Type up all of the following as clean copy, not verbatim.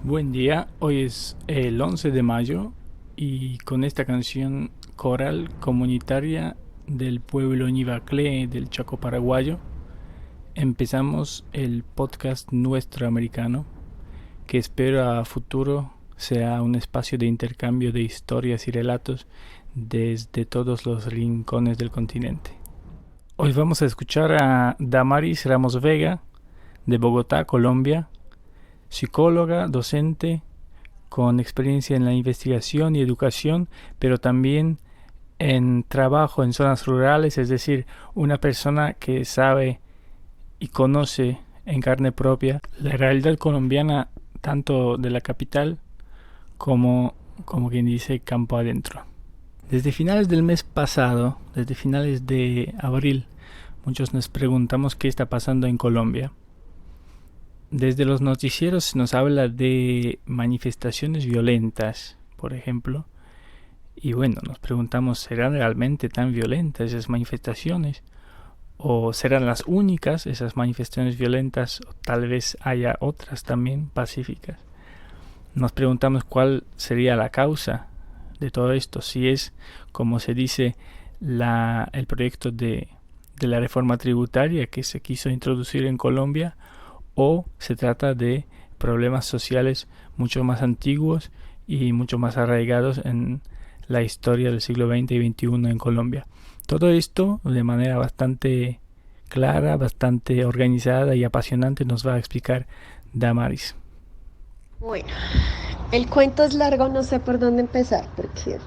Buen día, hoy es el 11 de mayo y con esta canción coral comunitaria del pueblo Ñivaclé del Chaco paraguayo empezamos el podcast nuestro americano que espero a futuro sea un espacio de intercambio de historias y relatos desde todos los rincones del continente. Hoy vamos a escuchar a Damaris Ramos Vega de Bogotá, Colombia, psicóloga, docente, con experiencia en la investigación y educación, pero también en trabajo en zonas rurales, es decir, una persona que sabe y conoce en carne propia la realidad colombiana, tanto de la capital como quien dice campo adentro. Desde finales del mes pasado, desde finales de abril, muchos nos preguntamos qué está pasando en Colombia. Desde los noticieros se nos habla de manifestaciones violentas, por ejemplo, y bueno, nos preguntamos, ¿serán realmente tan violentas esas manifestaciones? ¿O serán las únicas esas manifestaciones violentas? ¿O tal vez haya otras también pacíficas? Nos preguntamos cuál sería la causa de todo esto, si es, como se dice, el proyecto de la reforma tributaria que se quiso introducir en Colombia, o se trata de problemas sociales mucho más antiguos y mucho más arraigados en la historia del siglo XX y XXI en Colombia. Todo esto de manera bastante clara, bastante organizada y apasionante nos va a explicar Damaris. Bueno, el cuento es largo, no sé por dónde empezar, porque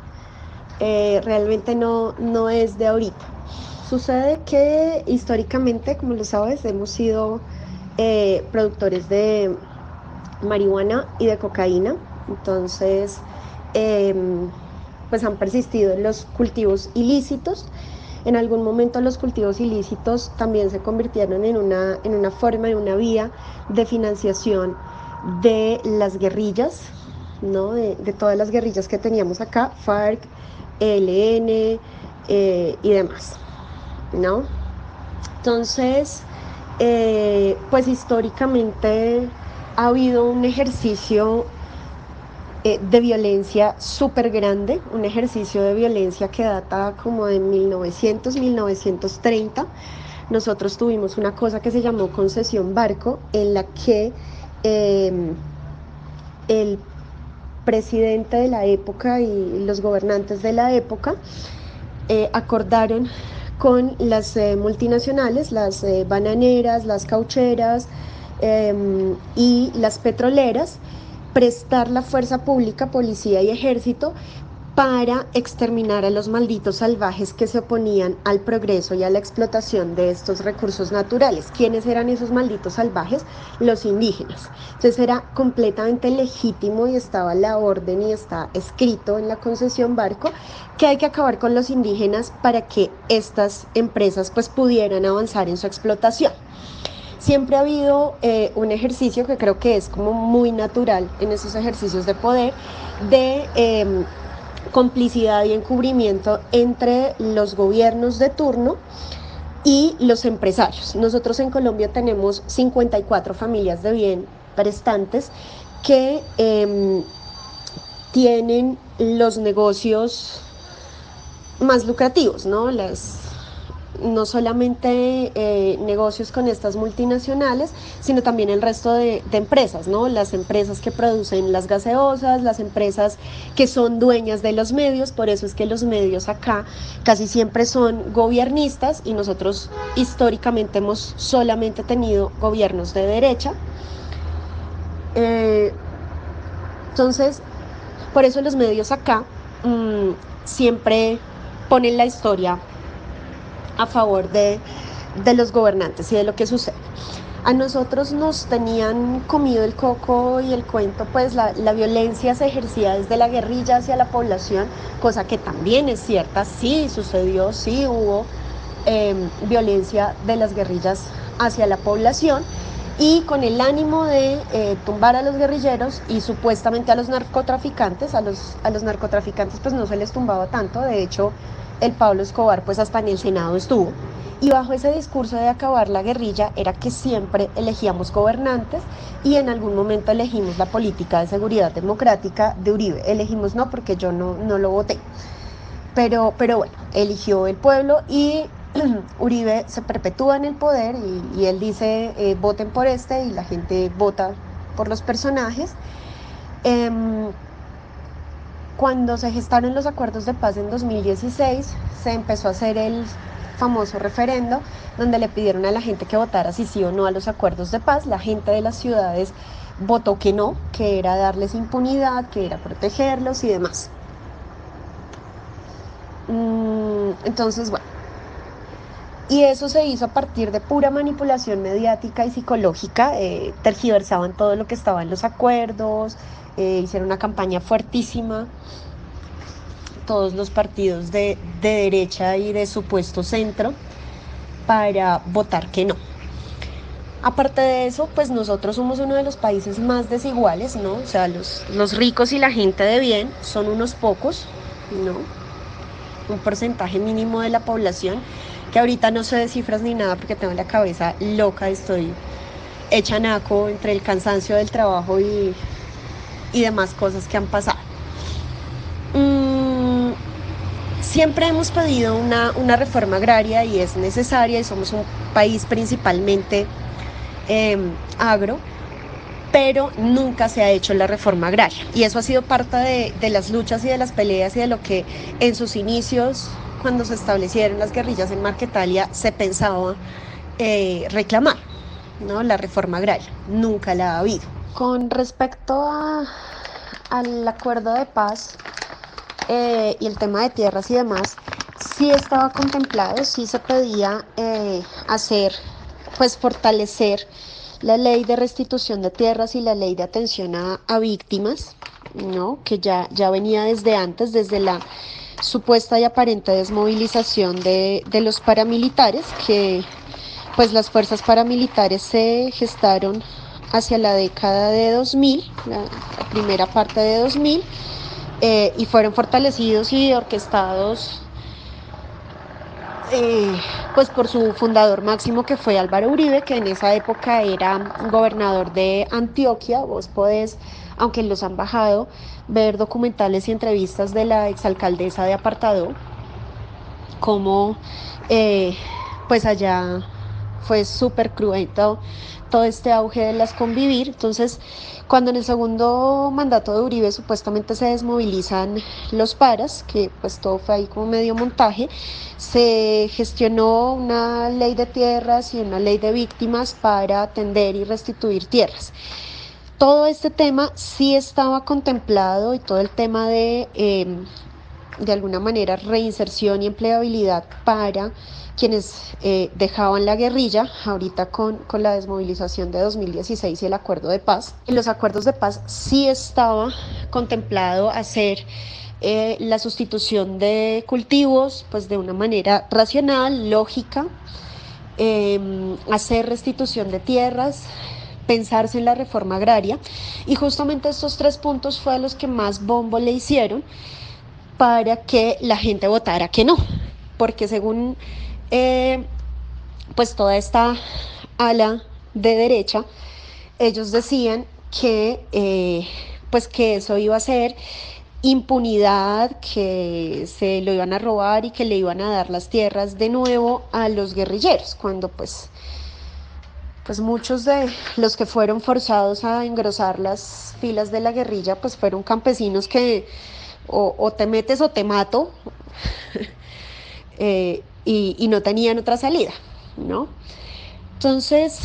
realmente no es de ahorita. Sucede que históricamente, como lo sabes, hemos sido productores de marihuana y de cocaína. Entonces, eh, pues han persistido los cultivos ilícitos. En algún momento los cultivos ilícitos también se convirtieron en una forma, en una vía de financiación de las guerrillas, ¿no? De todas las guerrillas que teníamos acá, FARC, ELN y demás, ¿no? Entonces, pues históricamente ha habido un ejercicio de violencia súper grande, un ejercicio de violencia que data como de 1900, 1930. Nosotros tuvimos una cosa que se llamó concesión barco, en la que el presidente de la época y los gobernantes de la época acordaron con las multinacionales, las bananeras, las caucheras y las petroleras, prestar la fuerza pública, policía y ejército para exterminar a los malditos salvajes que se oponían al progreso y a la explotación de estos recursos naturales. ¿Quiénes eran esos malditos salvajes? Los indígenas. Entonces era completamente legítimo y estaba la orden y está escrito en la concesión barco que hay que acabar con los indígenas para que estas empresas pues pudieran avanzar en su explotación. Siempre ha habido un ejercicio que creo que es como muy natural en esos ejercicios de poder de complicidad y encubrimiento entre los gobiernos de turno y los empresarios. Nosotros en Colombia tenemos 54 familias de bien prestantes que tienen los negocios más lucrativos, ¿no? No solamente negocios con estas multinacionales, sino también el resto de empresas, ¿no? Las empresas que producen las gaseosas, las empresas que son dueñas de los medios. Por eso es que los medios acá casi siempre son gobiernistas y nosotros históricamente hemos solamente tenido gobiernos de derecha. Entonces, por eso los medios acá siempre ponen la historia a favor de los gobernantes y de lo que sucede. A nosotros nos tenían comido el coco y el cuento, pues la violencia se ejercía desde la guerrilla hacia la población, cosa que también es cierta, sí sucedió, sí hubo violencia de las guerrillas hacia la población, y con el ánimo de tumbar a los guerrilleros y supuestamente a los narcotraficantes, a los narcotraficantes pues no se les tumbaba tanto. De hecho el Pablo Escobar pues hasta en el Senado estuvo Y bajo ese discurso de acabar la guerrilla era que siempre elegíamos gobernantes y en algún momento elegimos la política de seguridad democrática de Uribe. Elegimos no porque yo no lo voté, pero bueno, eligió el pueblo y Uribe se perpetúa en el poder y él dice voten por este y la gente vota por los personajes. Cuando se gestaron los acuerdos de paz en 2016, se empezó a hacer el famoso referendo donde le pidieron a la gente que votara si sí o no a los acuerdos de paz. La gente de las ciudades votó que no, que era darles impunidad, que era protegerlos y demás. Entonces, bueno, y eso se hizo a partir de pura manipulación mediática y psicológica. Tergiversaban todo lo que estaba en los acuerdos, hicieron una campaña fuertísima, todos los partidos de derecha y de supuesto centro, para votar que no. Aparte de eso, pues nosotros somos uno de los países más desiguales, ¿no? O sea, los ricos y la gente de bien son unos pocos, ¿no? Un porcentaje mínimo de la población, que ahorita no sé de cifras ni nada porque tengo la cabeza loca, estoy hecha naco entre el cansancio del trabajo y demás cosas que han pasado. Siempre hemos pedido una reforma agraria y es necesaria y somos un país principalmente agro, pero nunca se ha hecho la reforma agraria y eso ha sido parte de las luchas y de las peleas y de lo que en sus inicios, cuando se establecieron las guerrillas en Marquetalia, se pensaba reclamar, ¿no? La reforma agraria. Nunca la ha habido. Con respecto al acuerdo de paz y el tema de tierras y demás, sí estaba contemplado, sí se pedía fortalecer la ley de restitución de tierras y la ley de atención a víctimas, ¿no? Que ya venía desde antes, desde la supuesta y aparente desmovilización de los paramilitares, que pues las fuerzas paramilitares se gestaron hacia la década de 2000, la primera parte de 2000, y fueron fortalecidos y orquestados pues por su fundador máximo, que fue Álvaro Uribe, que en esa época era gobernador de Antioquia. Vos podés, aunque los han bajado, ver documentales y entrevistas de la exalcaldesa de Apartadó, como pues allá fue súper cruento todo este auge de las convivir. Entonces, cuando en el segundo mandato de Uribe supuestamente se desmovilizan los paras, que pues todo fue ahí como medio montaje, se gestionó una ley de tierras y una ley de víctimas para atender y restituir tierras. Todo este tema sí estaba contemplado y todo el tema de alguna manera reinserción y empleabilidad para quienes dejaban la guerrilla, ahorita con la desmovilización de 2016 y el acuerdo de paz. En los acuerdos de paz sí estaba contemplado hacer la sustitución de cultivos pues de una manera racional, lógica, hacer restitución de tierras, pensarse en la reforma agraria, y justamente estos 3 puntos fue a los que más bombo le hicieron para que la gente votara que no, porque según pues toda esta ala de derecha, ellos decían que pues que eso iba a ser impunidad, que se lo iban a robar y que le iban a dar las tierras de nuevo a los guerrilleros, cuando pues muchos de los que fueron forzados a engrosar las filas de la guerrilla pues fueron campesinos que o te metes o te mato, y no tenían otra salida, ¿no? Entonces,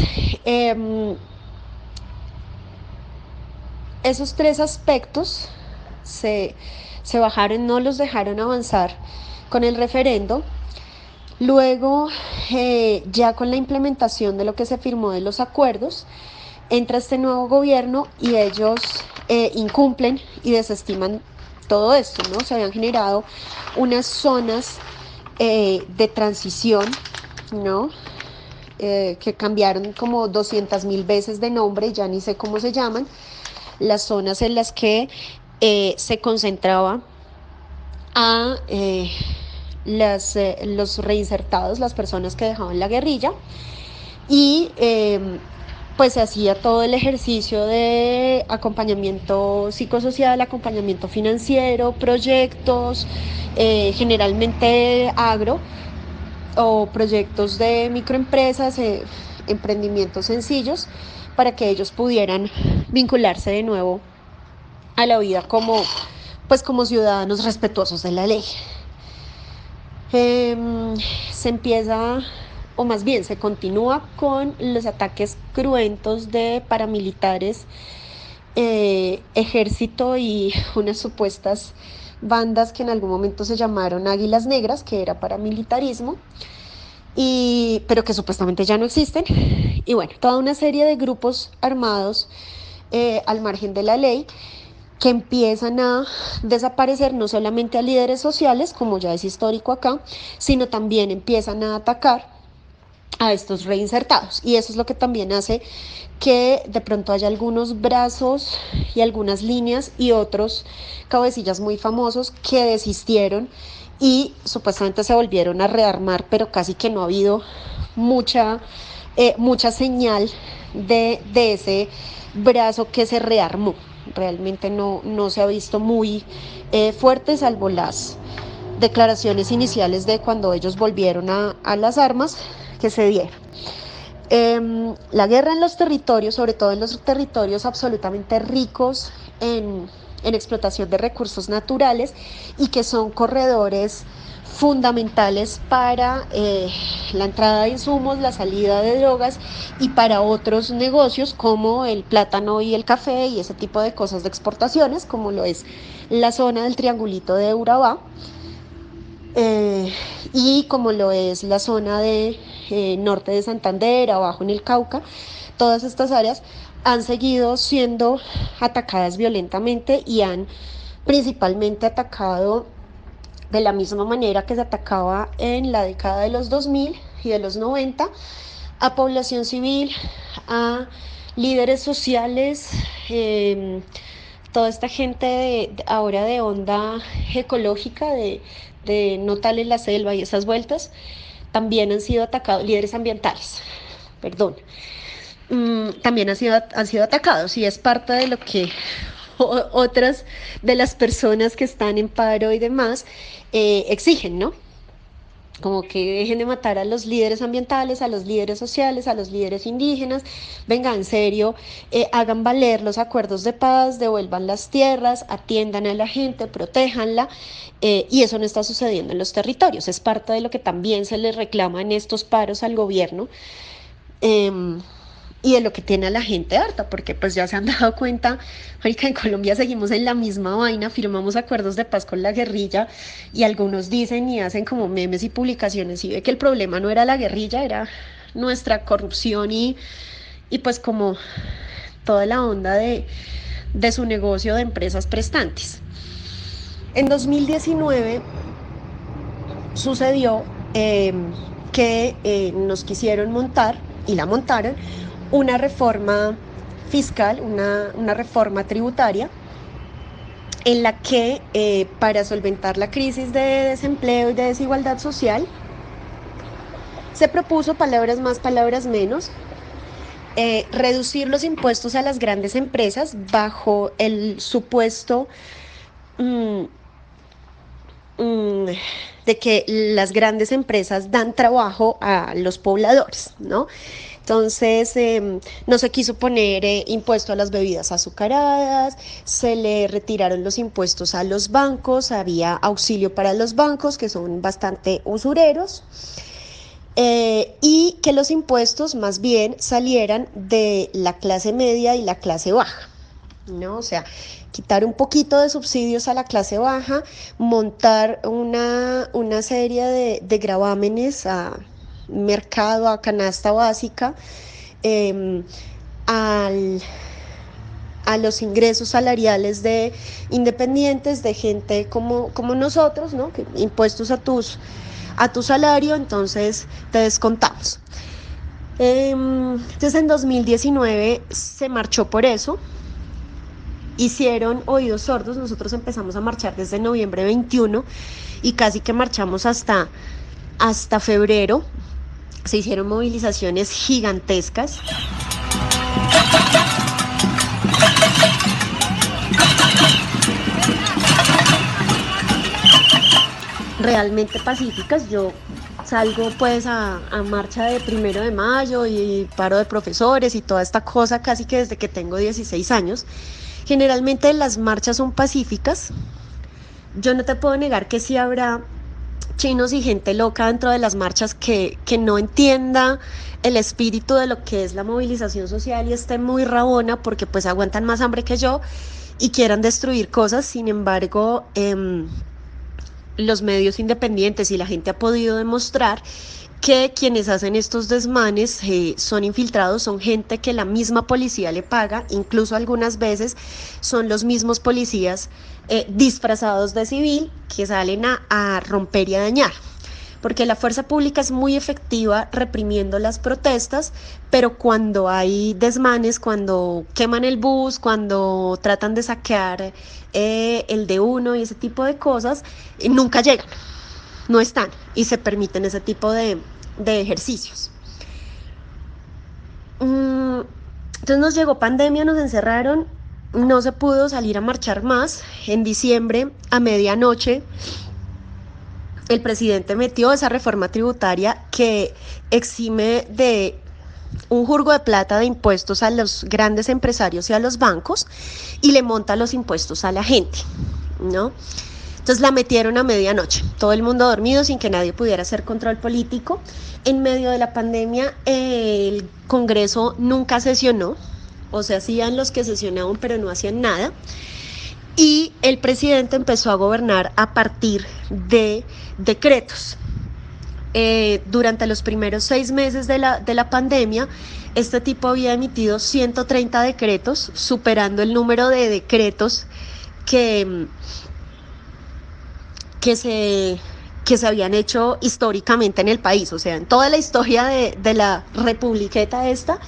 esos 3 aspectos se bajaron, no los dejaron avanzar con el referendo. Luego, ya con la implementación de lo que se firmó de los acuerdos, entra este nuevo gobierno y ellos incumplen y desestiman todo esto, ¿no? Se habían generado unas zonas de transición, ¿no? Que cambiaron como 200.000 veces de nombre, ya ni sé cómo se llaman, las zonas en las que se concentraba a los reinsertados, las personas que dejaban la guerrilla, y pues se hacía todo el ejercicio de acompañamiento psicosocial, acompañamiento financiero, proyectos, generalmente agro o proyectos de microempresas, emprendimientos sencillos, para que ellos pudieran vincularse de nuevo a la vida como ciudadanos respetuosos de la ley. Se empieza, o más bien se continúa con los ataques cruentos de paramilitares, ejército y unas supuestas bandas que en algún momento se llamaron Águilas Negras, que era paramilitarismo, pero que supuestamente ya no existen. Y bueno, toda una serie de grupos armados al margen de la ley, que empiezan a desaparecer no solamente a líderes sociales, como ya es histórico acá, sino también empiezan a atacar a estos reinsertados. Y eso es lo que también hace que de pronto haya algunos brazos y algunas líneas y otros cabecillas muy famosos que desistieron y supuestamente se volvieron a rearmar, pero casi que no ha habido mucha señal de ese brazo que se rearmó. Realmente no se ha visto muy fuerte, salvo las declaraciones iniciales de cuando ellos volvieron a las armas que se dieron. La guerra en los territorios, sobre todo en los territorios absolutamente ricos en explotación de recursos naturales y que son corredores fundamentales para la entrada de insumos, la salida de drogas y para otros negocios como el plátano y el café y ese tipo de cosas de exportaciones, como lo es la zona del Triangulito de Urabá, y como lo es la zona de norte de Santander, abajo en el Cauca. Todas estas áreas han seguido siendo atacadas violentamente y han principalmente atacado de la misma manera que se atacaba en la década de los 2000 y de los 90 a población civil, a líderes sociales, toda esta gente ahora de onda ecológica, de no tal en la selva y esas vueltas, también han sido atacados, líderes ambientales, perdón, también han sido atacados, y es parte de lo que otras de las personas que están en paro y demás exigen, ¿no? Como que dejen de matar a los líderes ambientales, a los líderes sociales, a los líderes indígenas. Venga, en serio, hagan valer los acuerdos de paz, devuelvan las tierras, atiendan a la gente, protéjanla, y eso no está sucediendo en los territorios. Es parte de lo que también se les reclama en estos paros al gobierno, y de lo que tiene a la gente harta, porque pues ya se han dado cuenta, marica, en Colombia seguimos en la misma vaina, firmamos acuerdos de paz con la guerrilla y algunos dicen y hacen como memes y publicaciones y ve que el problema no era la guerrilla, era nuestra corrupción y pues como toda la onda de su negocio de empresas prestantes. En 2019 sucedió que nos quisieron montar, y la montaron, una reforma fiscal, una reforma tributaria, en la que para solventar la crisis de desempleo y de desigualdad social, se propuso, palabras más, palabras menos, reducir los impuestos a las grandes empresas bajo el supuesto de que las grandes empresas dan trabajo a los pobladores, ¿no? Entonces no se quiso poner impuesto a las bebidas azucaradas, se le retiraron los impuestos a los bancos, había auxilio para los bancos que son bastante usureros, y que los impuestos más bien salieran de la clase media y la clase baja, ¿no? O sea, quitar un poquito de subsidios a la clase baja, montar una serie de gravámenes a mercado, a canasta básica, a los ingresos salariales de independientes, de gente como nosotros, ¿no? Que impuestos a tu salario, entonces te descontamos. Entonces en 2019 se marchó por eso. Hicieron oídos sordos, nosotros empezamos a marchar desde noviembre 21 y casi que marchamos hasta febrero. Se hicieron movilizaciones gigantescas. Realmente pacíficas. Yo salgo pues a marcha de 1 de Mayo y paro de profesores y toda esta cosa casi que desde que tengo 16 años. Generalmente las marchas son pacíficas. Yo no te puedo negar que sí habrá chinos y gente loca dentro de las marchas que no entienda el espíritu de lo que es la movilización social y esté muy rabona porque pues aguantan más hambre que yo y quieran destruir cosas. Sin embargo, los medios independientes y la gente ha podido demostrar que quienes hacen estos desmanes son infiltrados, son gente que la misma policía le paga, incluso algunas veces son los mismos policías disfrazados de civil que salen a romper y a dañar. Porque la fuerza pública es muy efectiva reprimiendo las protestas, pero cuando hay desmanes, cuando queman el bus, cuando tratan de saquear el de uno y ese tipo de cosas, nunca llegan, no están y se permiten ese tipo de ejercicios. Entonces nos llegó pandemia, nos encerraron, no se pudo salir a marchar más. En diciembre, a medianoche, el presidente metió esa reforma tributaria que exime de un jurgo de plata de impuestos a los grandes empresarios y a los bancos y le monta los impuestos a la gente, ¿no? Entonces la metieron a medianoche, todo el mundo dormido sin que nadie pudiera hacer control político. En medio de la pandemia el Congreso nunca sesionó, o sea, hacían los que sesionaban pero no hacían nada. Y el presidente empezó a gobernar a partir de decretos. Durante los primeros 6 meses de la pandemia, este tipo había emitido 130 decretos, superando el número de decretos que se habían hecho históricamente en el país. O sea, en toda la historia de la republiqueta esta,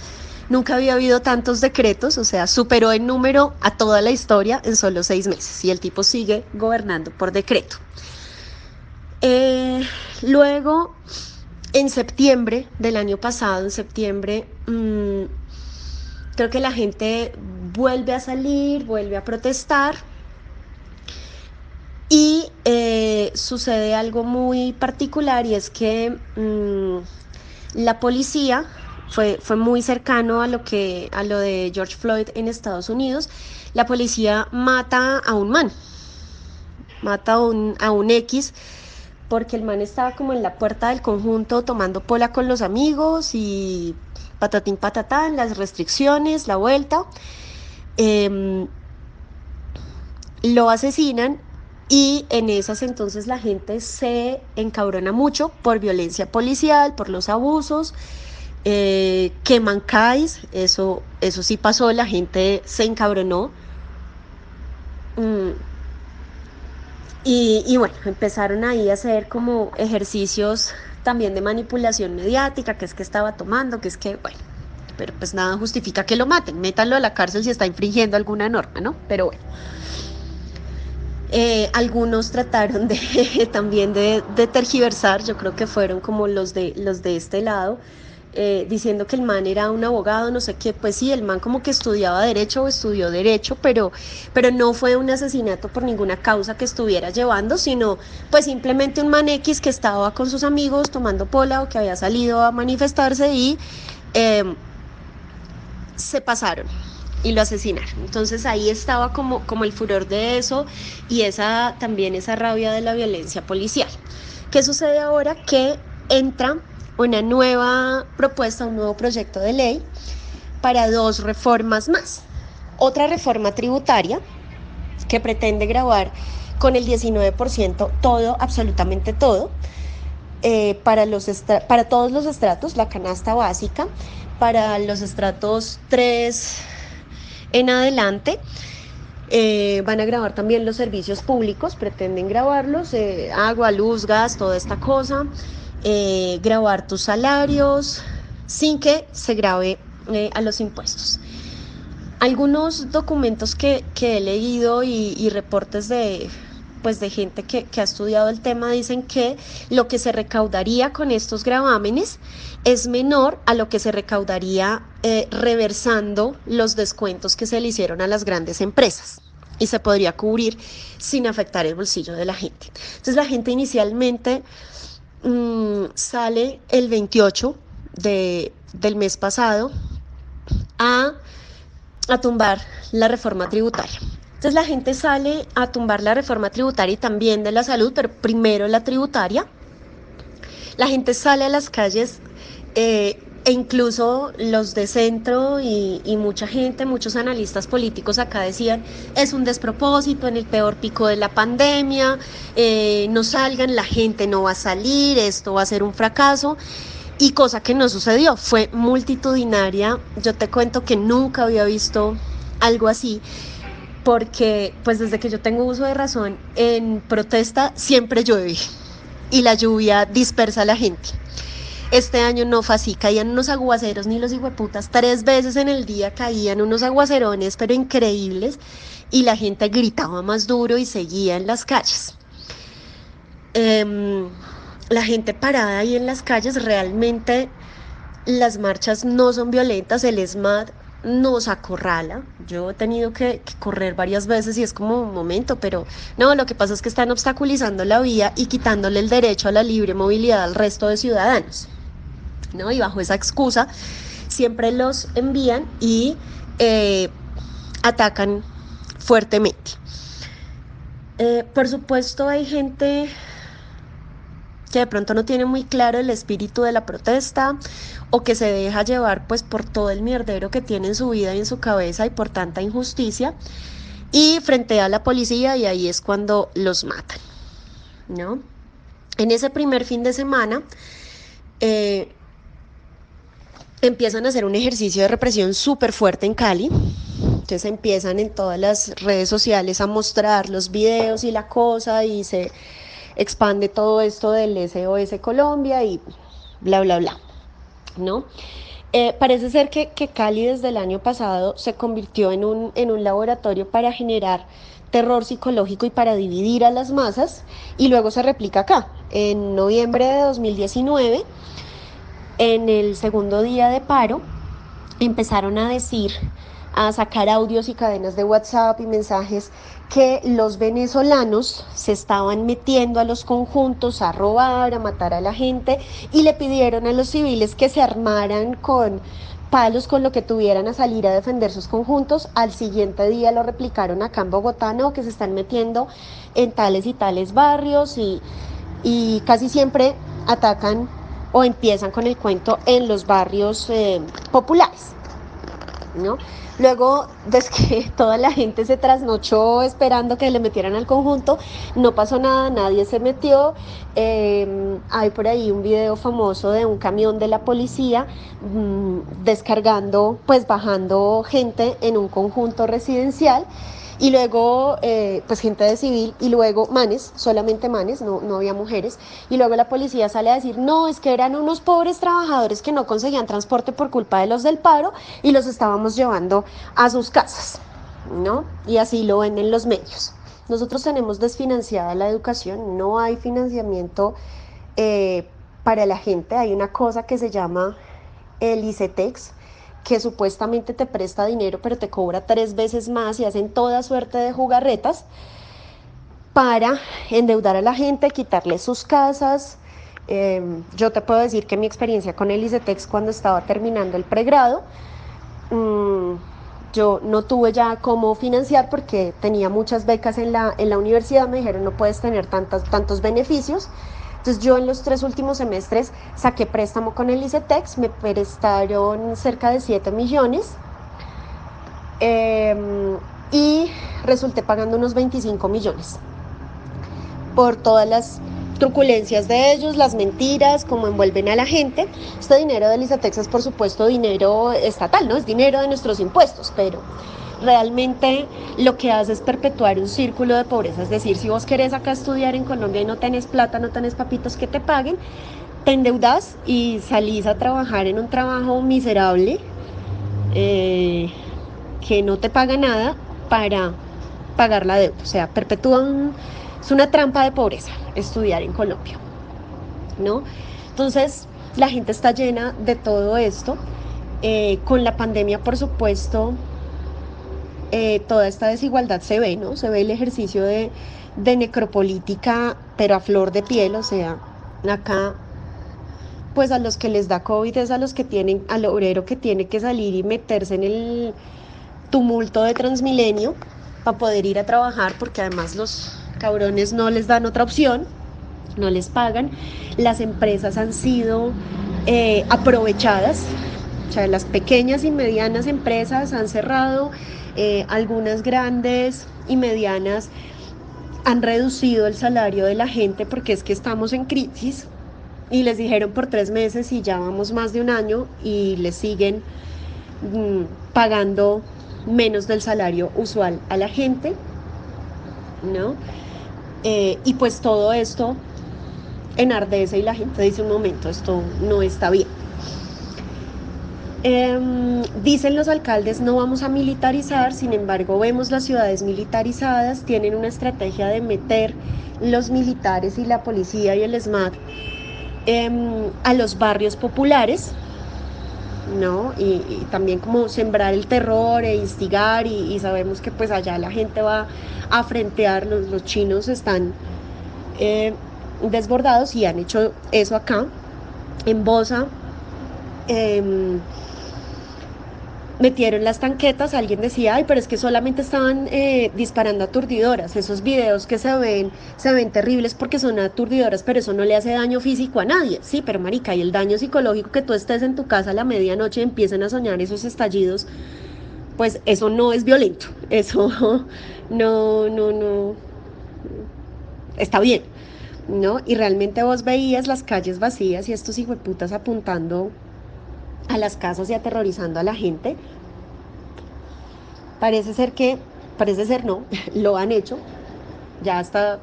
nunca había habido tantos decretos, o sea, superó en número a toda la historia en solo 6 meses y el tipo sigue gobernando por decreto. Luego, en septiembre del año pasado, creo que la gente vuelve a salir, vuelve a protestar y sucede algo muy particular y es que la policía fue muy cercano a lo de George Floyd en Estados Unidos. La policía mata a un man, mata a un X, porque el man estaba como en la puerta del conjunto tomando pola con los amigos y patatín patatán, las restricciones, la vuelta. Lo asesinan y en esas entonces la gente se encabrona mucho por violencia policial, por los abusos. Queman CAIs, eso sí pasó, la gente se encabronó. Y bueno, empezaron ahí a hacer como ejercicios también de manipulación mediática, que es que estaba tomando, que es que, bueno, pero pues nada justifica que lo maten, métanlo a la cárcel si está infringiendo alguna norma, ¿no? Pero bueno. Algunos trataron también de tergiversar, yo creo que fueron como los de este lado, diciendo que el man era un abogado, no sé qué. Pues sí, el man como que estudiaba derecho o estudió derecho, pero no fue un asesinato por ninguna causa que estuviera llevando, sino pues simplemente un man X que estaba con sus amigos tomando pola o que había salido a manifestarse y se pasaron y lo asesinaron. Entonces ahí estaba como el furor de eso y también esa rabia de la violencia policial. ¿Qué sucede ahora? Que entra una nueva propuesta, un nuevo proyecto de ley para 2 reformas más. Otra reforma tributaria que pretende gravar con el 19% todo, absolutamente todo, para todos los estratos, la canasta básica, para los estratos 3 en adelante. Van a grabar también los servicios públicos, pretenden grabarlos, agua, luz, gas, toda esta cosa. Grabar tus salarios sin que se grave a los impuestos. Algunos documentos que he leído y reportes de pues de gente que ha estudiado el tema, dicen que lo que se recaudaría con estos gravámenes es menor a lo que se recaudaría reversando los descuentos que se le hicieron a las grandes empresas, y se podría cubrir sin afectar el bolsillo de la gente. Entonces la gente inicialmente sale el 28 del mes pasado a tumbar la reforma tributaria. Entonces la gente sale a tumbar la reforma tributaria y también de la salud, pero primero la tributaria. La gente sale a las calles e incluso los de centro y mucha gente, muchos analistas políticos acá decían, es un despropósito en el peor pico de la pandemia, no salgan, la gente no va a salir, esto va a ser un fracaso. Y cosa que no sucedió, fue multitudinaria. Yo te cuento que nunca había visto algo así, porque pues desde que yo tengo uso de razón, en protesta siempre llueve y la lluvia dispersa a la gente. Este año no fue así, caían unos aguaceros, ni los hijueputas, 3 veces en el día caían unos aguacerones, pero increíbles, y la gente gritaba más duro y seguía en las calles. La gente parada ahí en las calles, realmente las marchas no son violentas, el ESMAD nos acorrala. Yo he tenido que correr varias veces y es como un momento, pero no, lo que pasa es que están obstaculizando la vía y quitándole el derecho a la libre movilidad al resto de ciudadanos, ¿no? Y bajo esa excusa siempre los envían y atacan fuertemente. Por supuesto hay gente que de pronto no tiene muy claro el espíritu de la protesta o que se deja llevar pues por todo el mierdero que tiene en su vida y en su cabeza y por tanta injusticia, y frente a la policía, y ahí es cuando los matan, ¿no? En ese primer fin de semana empiezan a hacer un ejercicio de represión súper fuerte en Cali. Entonces empiezan en todas las redes sociales a mostrar los videos y la cosa, y se expande todo esto del SOS Colombia y bla, bla, bla, ¿no? Parece ser que Cali desde el año pasado se convirtió en un laboratorio para generar terror psicológico y para dividir a las masas, y luego se replica acá. En noviembre de 2019, en el segundo día de paro, empezaron a sacar audios y cadenas de WhatsApp y mensajes que los venezolanos se estaban metiendo a los conjuntos a robar, a matar a la gente, y le pidieron a los civiles que se armaran con palos, con lo que tuvieran, a salir a defender sus conjuntos. Al siguiente día lo replicaron acá en Bogotá, ¿no? Que se están metiendo en tales y tales barrios, y casi siempre atacan o empiezan con el cuento en los barrios populares, ¿no? Luego, desde que toda la gente se trasnochó esperando que le metieran al conjunto, no pasó nada, nadie se metió. Hay por ahí un video famoso de un camión de la policía descargando, pues bajando gente en un conjunto residencial, y luego pues gente de civil, y luego manes, solamente manes, no había mujeres, y luego la policía sale a decir, no, es que eran unos pobres trabajadores que no conseguían transporte por culpa de los del paro y los estábamos llevando a sus casas, ¿no? Y así lo ven en los medios. Nosotros tenemos desfinanciada la educación, no hay financiamiento para la gente. Hay una cosa que se llama el ICETEX, que supuestamente te presta dinero, pero te cobra 3 veces más, y hacen toda suerte de jugarretas para endeudar a la gente, quitarles sus casas. Yo te puedo decir que mi experiencia con el ICETEX cuando estaba terminando el pregrado, yo no tuve ya cómo financiar porque tenía muchas becas en la universidad. Me dijeron, no puedes tener tantos beneficios. Entonces yo en los 3 últimos semestres saqué préstamo con el ICETEX, me prestaron cerca de 7 millones y resulté pagando unos 25 millones por todas las truculencias de ellos, las mentiras, cómo envuelven a la gente. Este dinero del ICETEX es por supuesto dinero estatal, ¿no? Es dinero de nuestros impuestos, pero realmente lo que hace es perpetuar un círculo de pobreza. Es decir, si vos querés acá estudiar en Colombia y no tenés plata, no tenés papitos que te paguen, te endeudás y salís a trabajar en un trabajo miserable que no te paga nada para pagar la deuda. O sea, perpetúan Es una trampa de pobreza estudiar en Colombia, ¿no? Entonces, la gente está llena de todo esto. Con la pandemia, por supuesto, toda esta desigualdad se ve, ¿no? Se ve el ejercicio de necropolítica, pero a flor de piel, o sea, acá, pues a los que les da COVID es a los que tienen, al obrero que tiene que salir y meterse en el tumulto de Transmilenio para poder ir a trabajar, porque además los cabrones no les dan otra opción, no les pagan. Las empresas han sido aprovechadas, o sea, las pequeñas y medianas empresas han cerrado, algunas grandes y medianas han reducido el salario de la gente porque es que estamos en crisis y les dijeron por 3 meses y ya vamos más de un año y les siguen pagando menos del salario usual a la gente, ¿no? Y pues todo esto enardece y la gente dice: un momento, esto no está bien. Dicen los alcaldes: no vamos a militarizar. Sin embargo, vemos las ciudades militarizadas, tienen una estrategia de meter los militares y la policía y el SMAT a los barrios populares, ¿no? Y también como sembrar el terror e instigar, y sabemos que pues allá la gente va a frentear. Los chinos están desbordados y han hecho eso acá en Bosa. Metieron las tanquetas. Alguien decía: ay, pero es que solamente estaban disparando aturdidoras. Esos videos que se ven terribles porque son aturdidoras, pero eso no le hace daño físico a nadie. Sí, pero marica, y el daño psicológico, que tú estés en tu casa a la medianoche y empiecen a soñar esos estallidos, pues eso no es violento, eso no está bien, ¿no? Y realmente vos veías las calles vacías y estos hijueputas apuntando a las casas y aterrorizando a la gente. Parece ser no, lo han hecho. Ya hasta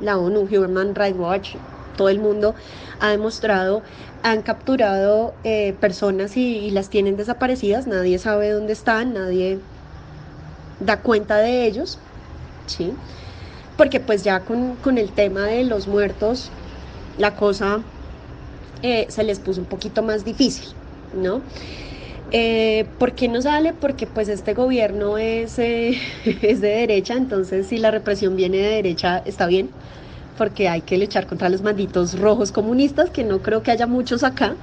la ONU, Human Rights Watch, todo el mundo ha demostrado, han capturado personas y las tienen desaparecidas. Nadie sabe dónde están, nadie da cuenta de ellos, ¿sí? Porque pues ya con el tema de los muertos, la cosa se les puso un poquito más difícil, ¿no? ¿Por qué no sale? Porque pues este gobierno es de derecha. Entonces si la represión viene de derecha está bien, porque hay que luchar contra los malditos rojos comunistas, que no creo que haya muchos acá.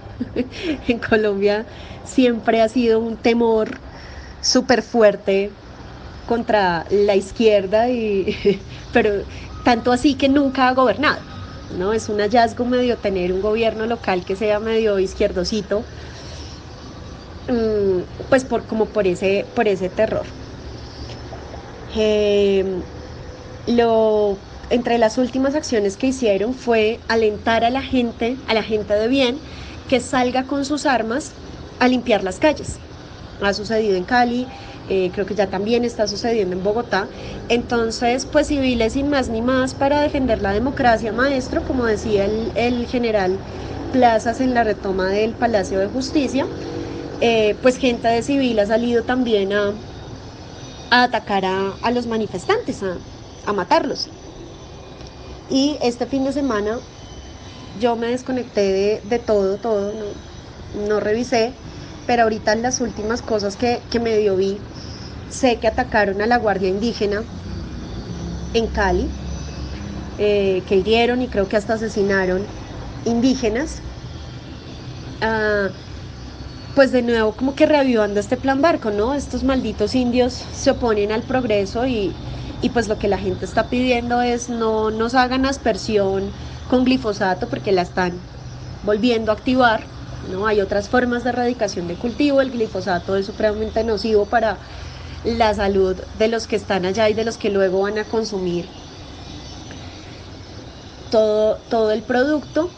En Colombia siempre ha sido un temor súper fuerte contra la izquierda, pero tanto así que nunca ha gobernado, ¿no? Es un hallazgo medio tener un gobierno local que sea medio izquierdosito, pues por ese terror. Entre las últimas acciones que hicieron fue alentar a la gente de bien, que salga con sus armas a limpiar las calles. Ha sucedido en Cali, creo que ya también está sucediendo en Bogotá. Entonces, pues civiles sin más ni más para defender la democracia, maestro, como decía el general Plazas en la retoma del Palacio de Justicia. Pues gente de civil ha salido también a atacar a los manifestantes, a matarlos. Y este fin de semana yo me desconecté de todo, no revisé, pero ahorita en las últimas cosas que medio vi, sé que atacaron a la Guardia Indígena en Cali, que hirieron y creo que hasta asesinaron indígenas. Pues de nuevo como que reavivando este plan Barco, ¿no? Estos malditos indios se oponen al progreso y pues lo que la gente está pidiendo es: no nos hagan aspersión con glifosato, porque la están volviendo a activar, ¿no? Hay otras formas de erradicación de cultivo. El glifosato es supremamente nocivo para la salud de los que están allá y de los que luego van a consumir todo el producto.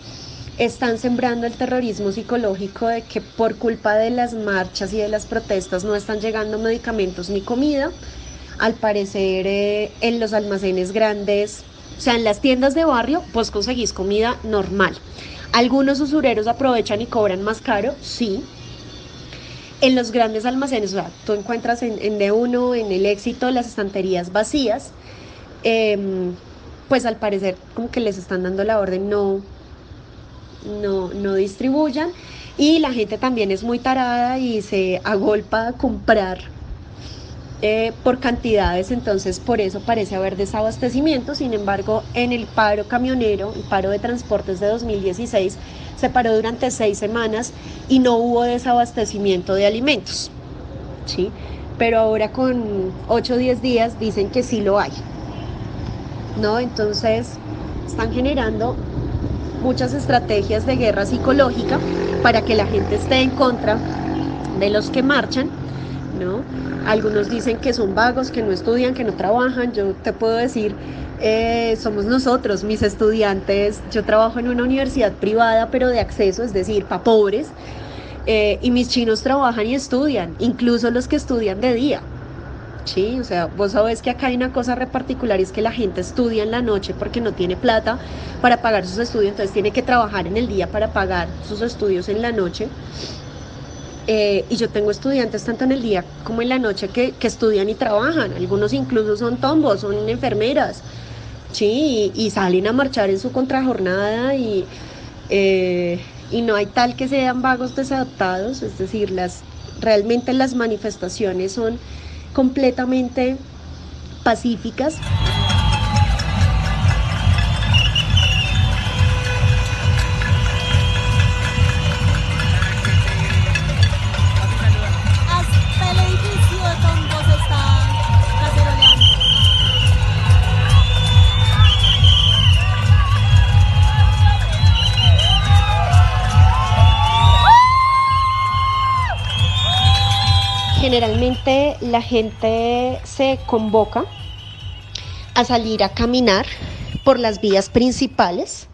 Están sembrando el terrorismo psicológico de que por culpa de las marchas y de las protestas no están llegando medicamentos ni comida. Al parecer en los almacenes grandes, o sea, en las tiendas de barrio, pues conseguís comida normal. Algunos usureros aprovechan y cobran más caro, sí. En los grandes almacenes, o sea, tú encuentras en D1, en El Éxito, las estanterías vacías, pues al parecer como que les están dando la orden no distribuyan, y la gente también es muy tarada y se agolpa a comprar por cantidades, entonces por eso parece haber desabastecimiento. Sin embargo, en el paro camionero, el paro de transportes de 2016, se paró durante 6 semanas y no hubo desabastecimiento de alimentos, ¿sí? Pero ahora con 8 o 10 días dicen que sí lo hay, ¿no? Entonces están generando muchas estrategias de guerra psicológica para que la gente esté en contra de los que marchan, ¿no? Algunos dicen que son vagos, que no estudian, que no trabajan. Yo te puedo decir, somos nosotros, mis estudiantes. Yo trabajo en una universidad privada, pero de acceso, es decir, para pobres, y mis chinos trabajan y estudian, incluso los que estudian de día. Sí, o sea, vos sabés que acá hay una cosa re particular, y es que la gente estudia en la noche porque no tiene plata para pagar sus estudios, entonces tiene que trabajar en el día para pagar sus estudios en la noche. Y yo tengo estudiantes tanto en el día como en la noche que estudian y trabajan. Algunos incluso son tombos, son enfermeras, ¿sí? Y salen a marchar en su contrajornada, y no hay tal que sean vagos desadaptados. Es decir, realmente las manifestaciones son completamente pacíficas. Hasta el edificio de Tombos está caceroleando. Generalmente la gente se convoca a salir a caminar por las vías principales.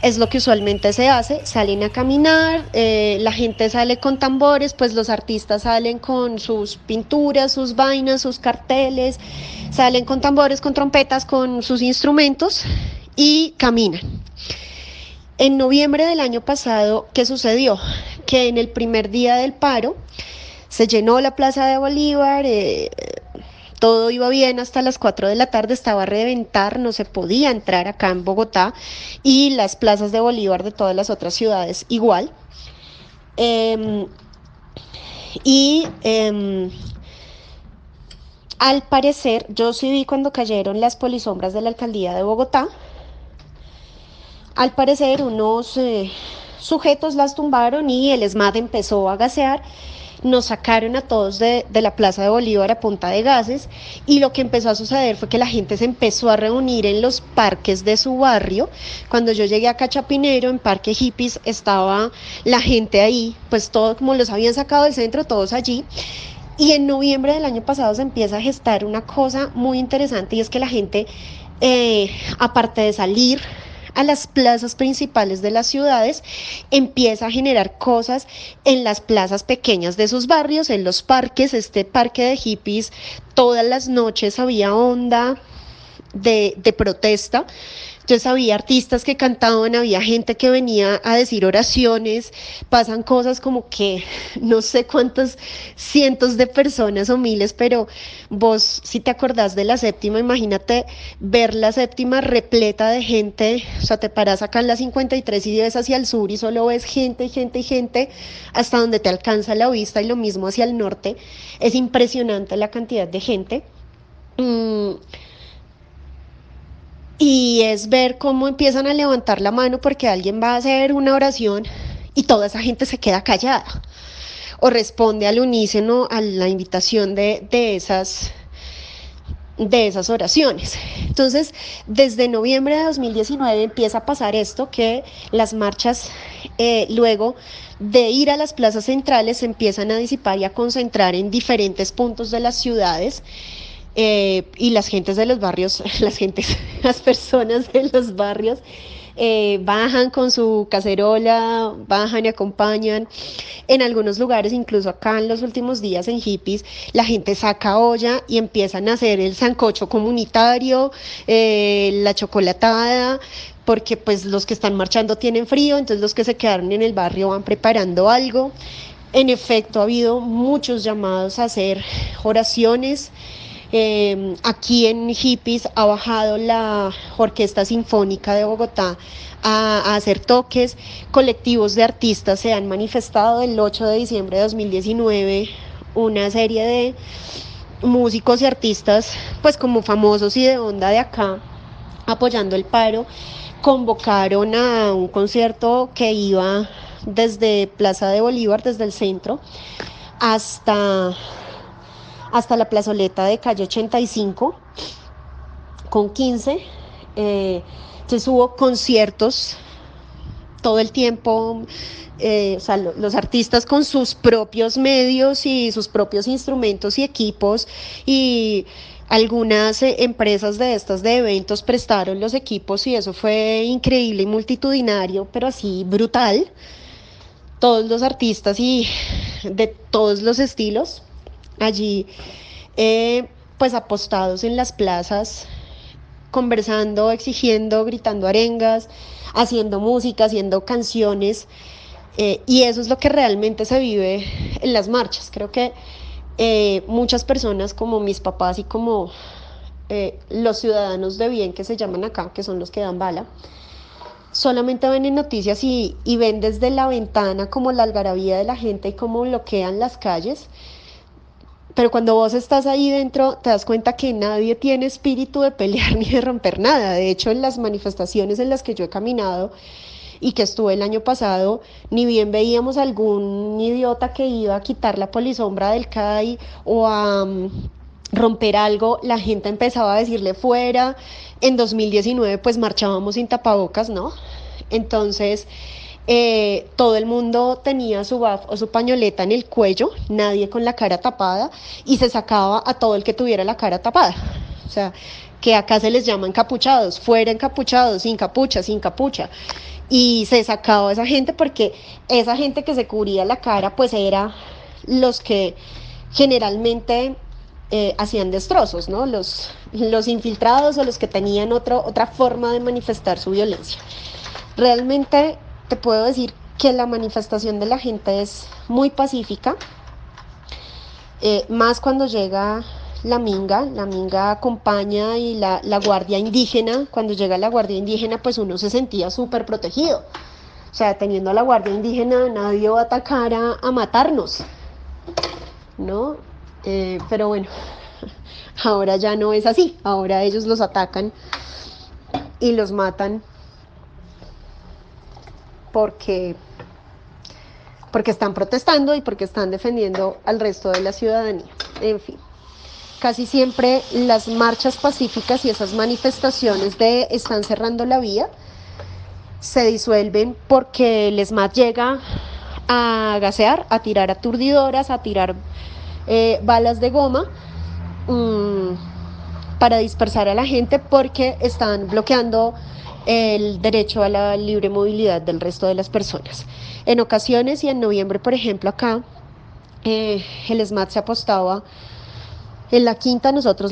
Es lo que usualmente se hace, salen a caminar, la gente sale con tambores, pues los artistas salen con sus pinturas, sus vainas, sus carteles, salen con tambores, con trompetas, con sus instrumentos y caminan. En noviembre del año pasado, ¿qué sucedió? Que en el primer día del paro se llenó la Plaza de Bolívar, todo iba bien hasta las 4 de la tarde, estaba a reventar, no se podía entrar acá en Bogotá, y las plazas de Bolívar de todas las otras ciudades igual. Al parecer, yo sí vi cuando cayeron las polisombras de la alcaldía de Bogotá. Al parecer, unos sujetos las tumbaron y el ESMAD empezó a gasear. Nos sacaron a todos de la Plaza de Bolívar a punta de gases, y lo que empezó a suceder fue que la gente se empezó a reunir en los parques de su barrio. Cuando yo llegué a Cachapinero, en Parque Hippies, estaba la gente ahí, pues todo como los habían sacado del centro, todos allí. Y en noviembre del año pasado se empieza a gestar una cosa muy interesante, y es que la gente, aparte de salir a las plazas principales de las ciudades, empieza a generar cosas en las plazas pequeñas de sus barrios, en los parques. Este parque de hippies, todas las noches había onda de protesta. Entonces había artistas que cantaban, había gente que venía a decir oraciones, pasan cosas como que no sé cuántos cientos de personas o miles, pero vos, si te acordás de la séptima, imagínate ver la séptima repleta de gente. O sea, te paras acá en la 53 y ves hacia el sur y solo ves gente, gente, gente, hasta donde te alcanza la vista, y lo mismo hacia el norte. Es impresionante la cantidad de gente. Y es ver cómo empiezan a levantar la mano porque alguien va a hacer una oración, y toda esa gente se queda callada o responde al unísono a la invitación de esas oraciones. Entonces, desde noviembre de 2019 empieza a pasar esto, que las marchas, luego de ir a las plazas centrales, se empiezan a disipar y a concentrar en diferentes puntos de las ciudades. Y las gentes de los barrios, las personas de los barrios, bajan con su cacerola, bajan y acompañan. En algunos lugares, incluso acá en los últimos días en Hippies, la gente saca olla y empiezan a hacer el sancocho comunitario, la chocolatada, porque pues los que están marchando tienen frío, entonces los que se quedaron en el barrio van preparando algo. En efecto, ha habido muchos llamados a hacer oraciones. Aquí en Hippies ha bajado la Orquesta Sinfónica de Bogotá a hacer toques. Colectivos de artistas se han manifestado. El 8 de diciembre de 2019 una serie de músicos y artistas pues como famosos y de onda de acá apoyando el paro convocaron a un concierto que iba desde Plaza de Bolívar, desde el centro, hasta la plazoleta de calle 85 con 15. Entonces hubo conciertos todo el tiempo, o sea, los artistas con sus propios medios y sus propios instrumentos y equipos, y algunas empresas de estas de eventos prestaron los equipos y eso fue increíble y multitudinario, pero así brutal. Todos los artistas y de todos los estilos allí pues apostados en las plazas, conversando, exigiendo, gritando arengas, haciendo música, haciendo canciones, y eso es lo que realmente se vive en las marchas. Creo que muchas personas como mis papás y como los ciudadanos de bien que se llaman acá, que son los que dan bala, solamente ven en noticias y ven desde la ventana como la algarabía de la gente y cómo bloquean las calles. Pero cuando vos estás ahí dentro, te das cuenta que nadie tiene espíritu de pelear ni de romper nada. De hecho, en las manifestaciones en las que yo he caminado y que estuve el año pasado, ni bien veíamos algún idiota que iba a quitar la polisombra del CAI o a romper algo, la gente empezaba a decirle fuera. En 2019 pues marchábamos sin tapabocas, ¿no? Entonces todo el mundo tenía su baf o su pañoleta en el cuello, nadie con la cara tapada, y se sacaba a todo el que tuviera la cara tapada. O sea, que acá se les llama encapuchados, fuera encapuchados, sin capucha, sin capucha. Y se sacaba a esa gente porque esa gente que se cubría la cara pues era los que generalmente hacían destrozos, ¿no? Los infiltrados o los que tenían otra forma de manifestar su violencia. Realmente te puedo decir que la manifestación de la gente es muy pacífica, más cuando llega la minga acompaña, y la guardia indígena. Cuando llega la guardia indígena pues uno se sentía súper protegido, o sea, teniendo a la guardia indígena nadie va a atacar a matarnos, ¿no? Pero bueno, ahora ya no es así, ahora ellos los atacan y los matan porque están protestando y porque están defendiendo al resto de la ciudadanía. En fin, casi siempre las marchas pacíficas y esas manifestaciones de están cerrando la vía se disuelven porque el ESMAD llega a gasear, a tirar aturdidoras, a tirar balas de goma para dispersar a la gente, porque están bloqueando el derecho a la libre movilidad del resto de las personas. En ocasiones, y en noviembre por ejemplo acá, el ESMAD se apostaba en la quinta. Nosotros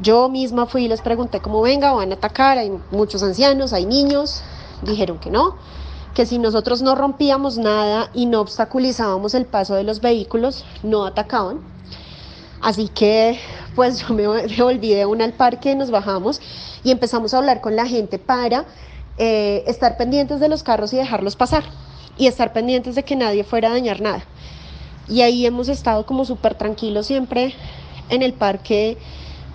yo misma fui y les pregunté cómo venga, van a atacar, hay muchos ancianos, hay niños. Dijeron que no, que si nosotros no rompíamos nada y no obstaculizábamos el paso de los vehículos, no atacaban. Así que pues yo me volví de una al parque, nos bajamos y empezamos a hablar con la gente para estar pendientes de los carros y dejarlos pasar, y estar pendientes de que nadie fuera a dañar nada. Y ahí hemos estado como súper tranquilos siempre en el parque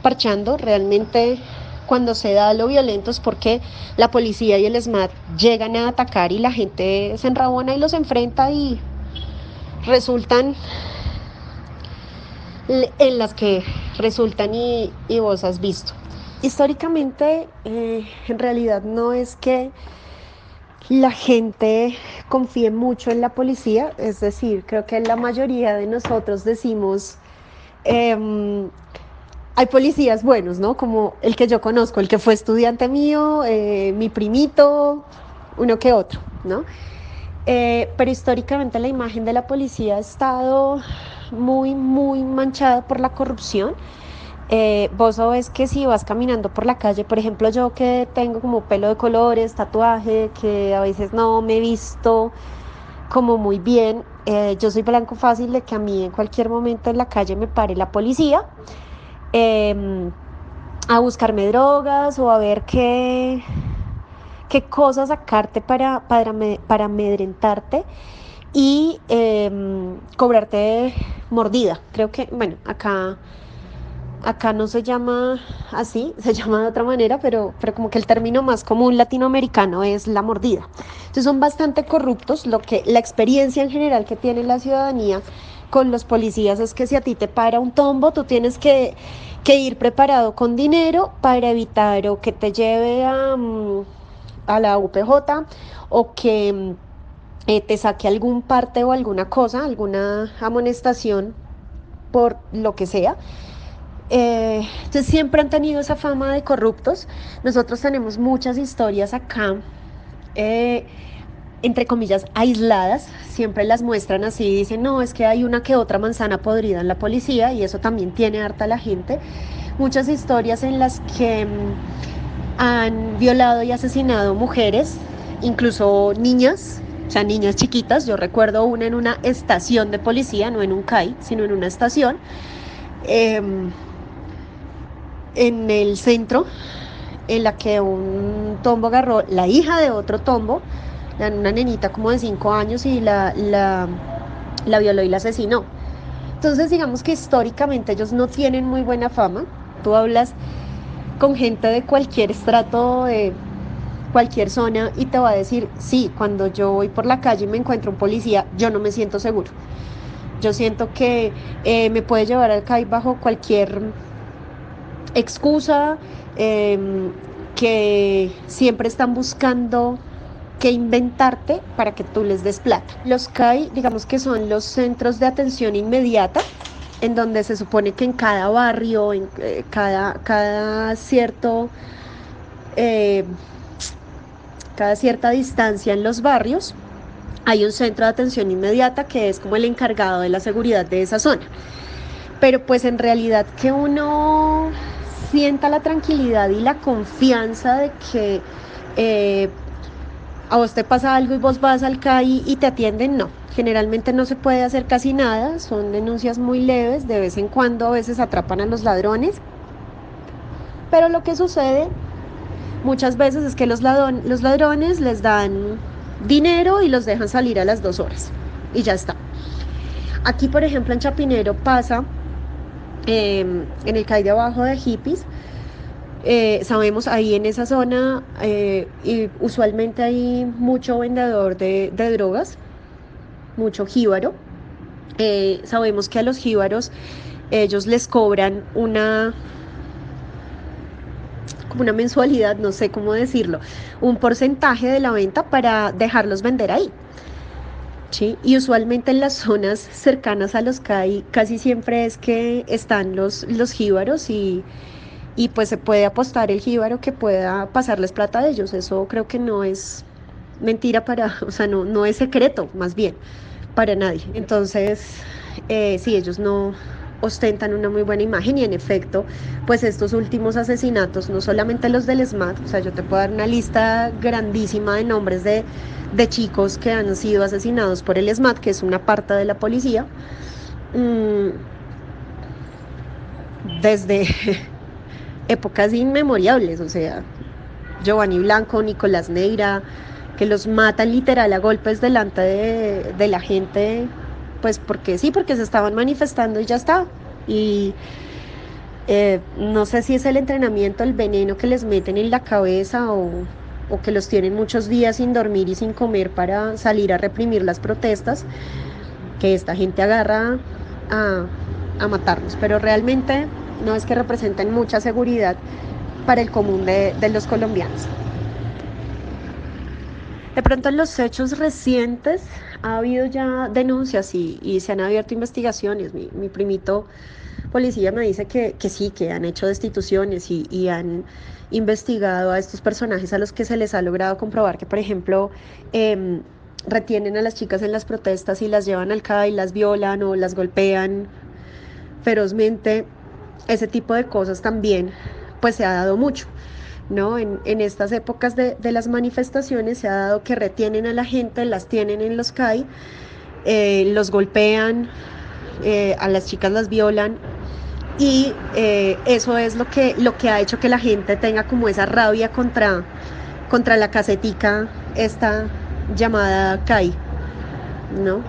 parchando. Realmente cuando se da lo violento es porque la policía y el ESMAD llegan a atacar y la gente se enrabona y los enfrenta, y resultan en las que resultan y vos has visto. Históricamente, en realidad no es que la gente confíe mucho en la policía, es decir, creo que la mayoría de nosotros decimos, hay policías buenos, ¿no? Como el que yo conozco, el que fue estudiante mío, mi primito, uno que otro, ¿no? Pero históricamente la imagen de la policía ha estado muy, muy manchada por la corrupción. Vos sabés que si vas caminando por la calle, por ejemplo yo que tengo como pelo de colores, tatuaje, que a veces no me he visto como muy bien, yo soy blanco fácil de que a mí en cualquier momento en la calle me pare la policía a buscarme drogas o a ver qué cosas sacarte para amedrentarte y cobrarte mordida. Creo que, bueno, acá no se llama así, se llama de otra manera, pero como que el término más común latinoamericano es la mordida. Entonces son bastante corruptos. La experiencia en general que tiene la ciudadanía con los policías es que si a ti te para un tombo, tú tienes que ir preparado con dinero para evitar o que te lleve a la UPJ o que te saque algún parte o alguna cosa, alguna amonestación por lo que sea. Entonces siempre han tenido esa fama de corruptos. Nosotros tenemos muchas historias acá, entre comillas, aisladas. Siempre las muestran así, dicen, no, es que hay una que otra manzana podrida en la policía, y eso también tiene harta la gente. Muchas historias en las que han violado y asesinado mujeres, incluso niñas, o sea, niñas chiquitas. Yo recuerdo una en una estación de policía, no en un CAI, sino en una estación. En el centro, en la que un tombo agarró la hija de otro tombo, una nenita como de 5 años, y la violó y la asesinó. Entonces digamos que históricamente ellos no tienen muy buena fama. Tú hablas con gente de cualquier estrato, de cualquier zona, y te va a decir, sí, cuando yo voy por la calle y me encuentro un policía, yo no me siento seguro. Yo siento que me puede llevar al CAI bajo cualquier excusa, que siempre están buscando que inventarte para que tú les des plata. Los CAI, digamos que son los centros de atención inmediata, en donde se supone que en cada barrio, en cada cierta distancia en los barrios, hay un centro de atención inmediata que es como el encargado de la seguridad de esa zona. Pero pues en realidad que uno sienta la tranquilidad y la confianza de que a vos te pasa algo y vos vas al CAI y te atienden, no. Generalmente no se puede hacer casi nada, son denuncias muy leves, de vez en cuando a veces atrapan a los ladrones. Pero lo que sucede muchas veces es que los ladrones les dan dinero y los dejan salir a las 2 horas y ya está. Aquí, por ejemplo, en Chapinero pasa, en el CAI de abajo de Hippies, sabemos ahí en esa zona, y usualmente hay mucho vendedor de drogas, mucho jíbaro. Sabemos que a los jíbaros ellos les cobran como una mensualidad, no sé cómo decirlo, un porcentaje de la venta para dejarlos vender ahí. ¿Sí? Y usualmente en las zonas cercanas a los CAI casi siempre es que están los jíbaros, y pues se puede apostar el jíbaro que pueda pasarles plata a ellos. Eso creo que no es mentira o sea, no es secreto, más bien, para nadie. Entonces, sí, ellos no ostentan una muy buena imagen, y en efecto, pues estos últimos asesinatos, no solamente los del SMAT, o sea, yo te puedo dar una lista grandísima de nombres de chicos que han sido asesinados por el SMAT, que es una parte de la policía, desde épocas inmemorables. O sea, Giovanni Blanco, Nicolás Neira, que los matan literal a golpes delante de la gente, pues porque sí, porque se estaban manifestando y ya está. Y no sé si es el entrenamiento, el veneno que les meten en la cabeza, o que los tienen muchos días sin dormir y sin comer para salir a reprimir las protestas, que esta gente agarra a matarlos. Pero realmente no es que representen mucha seguridad para el común de los colombianos. De pronto en los hechos recientes ha habido ya denuncias y se han abierto investigaciones. Mi primito policía me dice que sí, que han hecho destituciones y han investigado a estos personajes a los que se les ha logrado comprobar que, por ejemplo, retienen a las chicas en las protestas y las llevan al CAI, las violan o las golpean ferozmente. Ese tipo de cosas también pues se ha dado mucho, ¿no? En estas épocas de las manifestaciones se ha dado que retienen a la gente, las tienen en los CAI, los golpean, a las chicas las violan, Y eso es lo que ha hecho que la gente tenga como esa rabia contra la casetica esta llamada CAI, ¿no?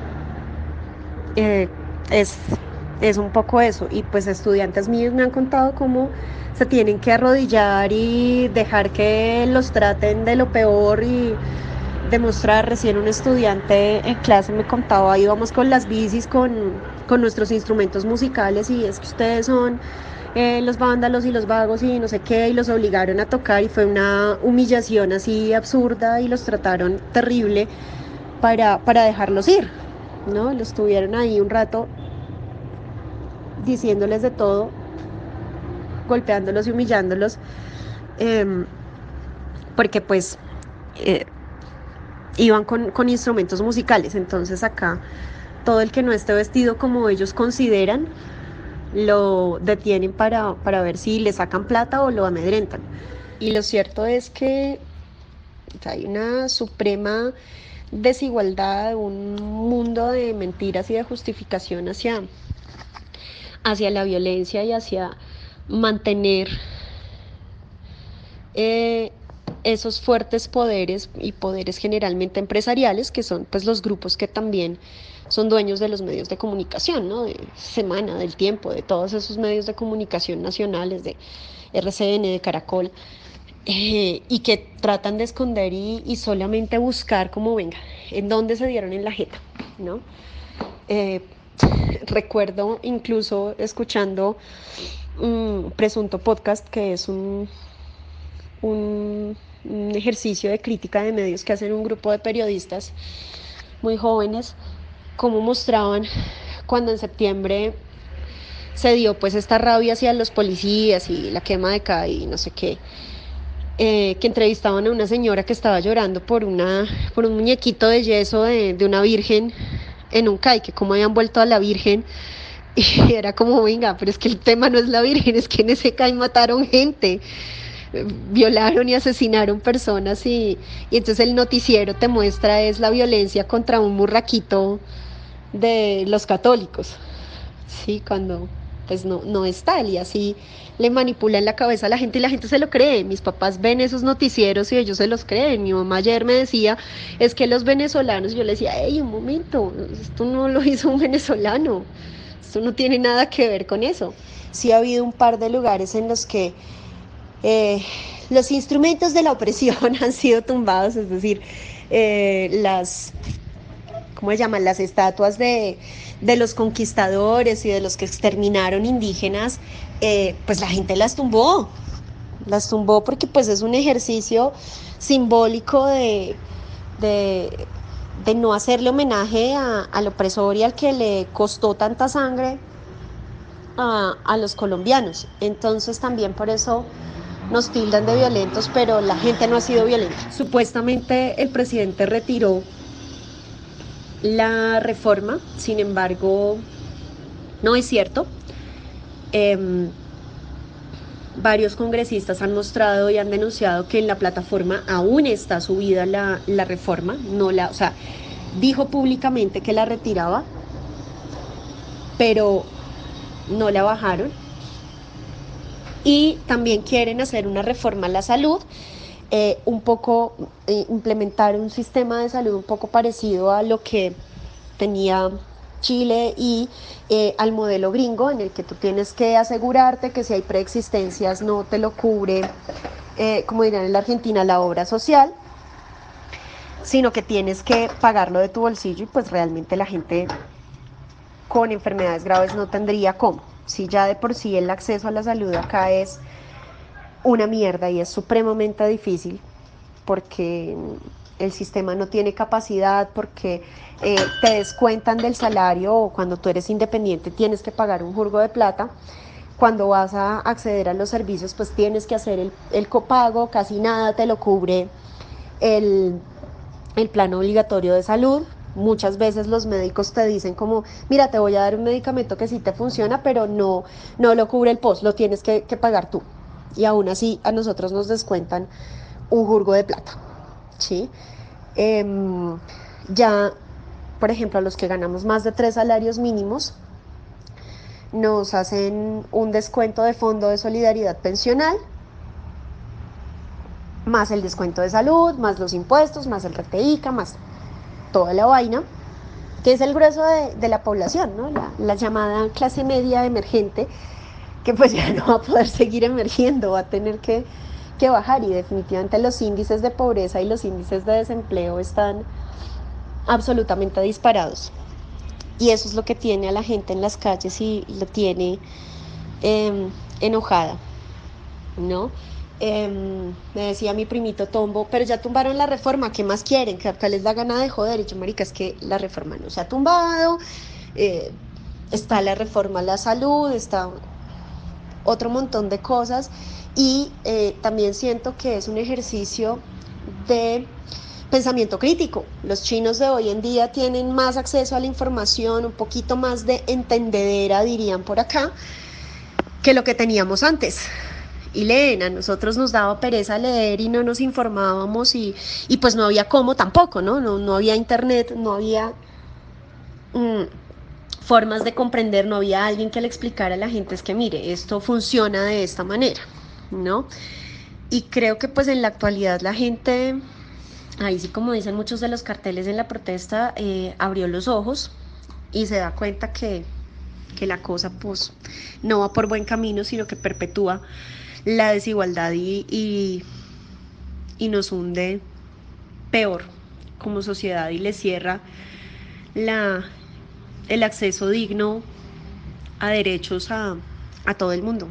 Eh, es, es un poco eso. Y pues estudiantes míos me han contado cómo se tienen que arrodillar y dejar que los traten de lo peor y demostrar. Recién un estudiante en clase me contaba, íbamos con las bicis, con nuestros instrumentos musicales, y es que ustedes son los vándalos y los vagos y no sé qué, y los obligaron a tocar, y fue una humillación así absurda y los trataron terrible para dejarlos ir, ¿no? Los tuvieron ahí un rato diciéndoles de todo, golpeándolos y humillándolos, porque pues iban con instrumentos musicales. Entonces acá todo el que no esté vestido como ellos consideran lo detienen para ver si le sacan plata o lo amedrentan. Y lo cierto es que hay una suprema desigualdad, un mundo de mentiras y de justificación hacia la violencia y hacia mantener esos fuertes poderes, y poderes generalmente empresariales, que son pues los grupos que también son dueños de los medios de comunicación, ¿no? De Semana, del Tiempo, de todos esos medios de comunicación nacionales, de RCN, de Caracol, y que tratan de esconder y solamente buscar como venga, en dónde se dieron en la jeta, ¿no? Recuerdo incluso escuchando un presunto podcast, que es un ejercicio de crítica de medios que hacen un grupo de periodistas muy jóvenes, cómo mostraban cuando en septiembre se dio pues esta rabia hacia los policías y la quema de CAI y no sé qué, que entrevistaban a una señora que estaba llorando por un muñequito de yeso de una virgen en un CAI, que cómo habían vuelto a la virgen, y era como venga, pero es que el tema no es la virgen, es que en ese CAI mataron gente, violaron y asesinaron personas, y entonces el noticiero te muestra es la violencia contra un murraquito de los católicos, ¿sí? Cuando pues no es tal, y así le manipulan la cabeza a la gente y la gente se lo cree. Mis papás ven esos noticieros y ellos se los creen. Mi mamá ayer me decía, es que los venezolanos, yo le decía, hey, un momento, esto no lo hizo un venezolano, esto no tiene nada que ver con eso. Sí ha habido un par de lugares en los que los instrumentos de la opresión han sido tumbados, es decir, ¿cómo se llaman? Las estatuas de los conquistadores y de los que exterminaron indígenas, pues la gente las tumbó porque pues es un ejercicio simbólico de no hacerle homenaje al opresor y al que le costó tanta sangre a los colombianos. Entonces también por eso nos tildan de violentos, pero la gente no ha sido violenta. Supuestamente el presidente retiró la reforma, sin embargo, no es cierto. Varios congresistas han mostrado y han denunciado que en la plataforma aún está subida la reforma, o sea, dijo públicamente que la retiraba, pero no la bajaron. Y también quieren hacer una reforma a la salud, implementar un sistema de salud un poco parecido a lo que tenía Chile y al modelo gringo, en el que tú tienes que asegurarte que si hay preexistencias no te lo cubre, como dirán en la Argentina, la obra social, sino que tienes que pagarlo de tu bolsillo, y pues realmente la gente con enfermedades graves no tendría cómo. Si ya de por sí el acceso a la salud acá es una mierda y es supremamente difícil porque el sistema no tiene capacidad, porque te descuentan del salario, o cuando tú eres independiente tienes que pagar un jurgo de plata. Cuando vas a acceder a los servicios, pues tienes que hacer el copago, casi nada te lo cubre el plan obligatorio de salud. Muchas veces los médicos te dicen como, mira, te voy a dar un medicamento que sí te funciona, pero no lo cubre el POS, lo tienes que pagar tú. Y aún así a nosotros nos descuentan un jurgo de plata, ¿sí? Ya, por ejemplo, a los que ganamos más de 3 salarios mínimos, nos hacen un descuento de fondo de solidaridad pensional, más el descuento de salud, más los impuestos, más el RTICA, más toda la vaina, que es el grueso de la población, ¿no? La llamada clase media emergente, que pues ya no va a poder seguir emergiendo, va a tener que bajar, y definitivamente los índices de pobreza y los índices de desempleo están absolutamente disparados. Y eso es lo que tiene a la gente en las calles y lo tiene enojada, ¿no? Me decía mi primito Tombo, pero ya tumbaron la reforma, ¿qué más quieren? ¿Qué les da gana de joder? Y yo, marica, es que la reforma no se ha tumbado, está la reforma a la salud, está otro montón de cosas, y también siento que es un ejercicio de pensamiento crítico. Los chinos de hoy en día tienen más acceso a la información, un poquito más de entendedera, dirían por acá, que lo que teníamos antes. Y leen, a nosotros nos daba pereza leer y no nos informábamos, y pues no había cómo tampoco, ¿no? No había internet, no había formas de comprender, no había alguien que le explicara a la gente, es que mire, esto funciona de esta manera, ¿no? Y creo que pues en la actualidad la gente, ahí sí, como dicen muchos de los carteles en la protesta, abrió los ojos y se da cuenta que la cosa pues no va por buen camino, sino que perpetúa la desigualdad y nos hunde peor como sociedad, y le cierra el acceso digno a derechos a todo el mundo.